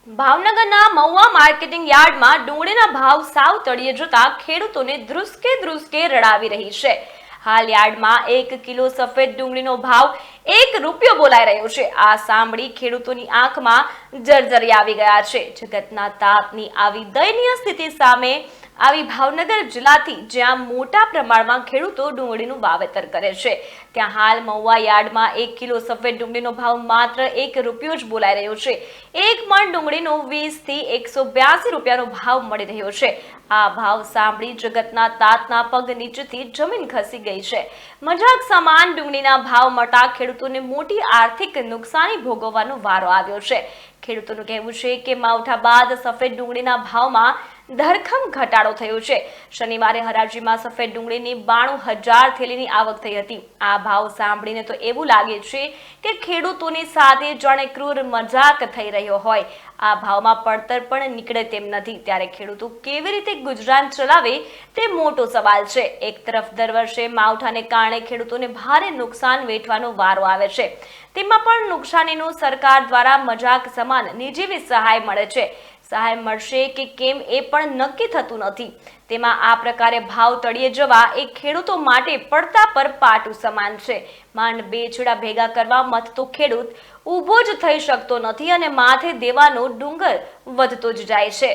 ભાવનગરના મહુવા માર્કેટિંગ યાર્ડમાં ડુંગળીના ભાવ સાવ તળિયે જતા ખેડૂતોને ધ્રુસકે રડાવી રહી છે. હાલ યાર્ડમાં 1 કિલો સફેદ ડુંગળીનો ભાવ ₹1 બોલાઈ રહ્યો છે. આ સાંભળી ખેડૂતોની આંખમાં જર્જરી આવી ગયા છે. જગતના તાતની આવી દયનીય સ્થિતિ સામે આવી ભાવનગર જિલ્લાથી જ્યાં મોટા પ્રમાણમાં ખેડૂતો ડુંગળીનું વાવેતર કરે છે, ત્યાં હાલ મહુવા યાર્ડમાં 1 કિલો સફેદ ડુંગળીનો ભાવ માત્ર ₹1 જ બોલાઈ રહ્યો છે. એક મણ ડુંગળીનો 20 થી ₹182નો ભાવ મળી રહ્યો છે. આ ભાવ સાંભળી જગતના તાતના પગ નીચેથી જમીન ખસી ગઈ છે. મજાક સમાન ડુંગળીના ભાવ મળતા ખેડૂતોને મોટી આર્થિક નુકસાની ભોગવવાનો વારો આવ્યો છે. ખેડૂતોનું કહેવું છે કે માવઠા બાદ સફેદ ડુંગળીના ભાવમાં ધરખમ ઘટાડો થયો છે. શનિવારે હરાજીમાં સફેદ ડુંગળીની 92,000 થેલીની આવક થઈ હતી. આ ભાવ સાંભળીને તો એવું લાગે છે કે ખેડૂતોની સાથે જાણે ક્રૂર મજાક થઈ રહ્યો હોય. આ ભાવમાં પડતર પણ નીકળે તેમ નથી, ત્યારે ખેડૂતો કેવી રીતે ગુજરાન ચલાવે તે મોટો સવાલ છે. એક તરફ દર વર્ષે માવઠાને કારણે ખેડૂતોને ભારે નુકસાન વેઠવાનો વારો આવે છે, તેમાં પણ નુકસાનીનો સરકાર દ્વારા મજાક સમાન નિજીવી સહાય મળે છે. સહાય મળશે કે કેમ એ પણ નક્કી થતું નથી. તેમાં આ પ્રકારે ભાવ તળિયે જવા એ ખેડૂતો માટે પડતા પર પાટું સમાન છે. માંડ 2 છેડા ભેગા કરવા મથતો ખેડૂત ઊભો જ થઈ શકતો નથી અને માથે દેવાનો ડુંગર વધતો જ જાય છે.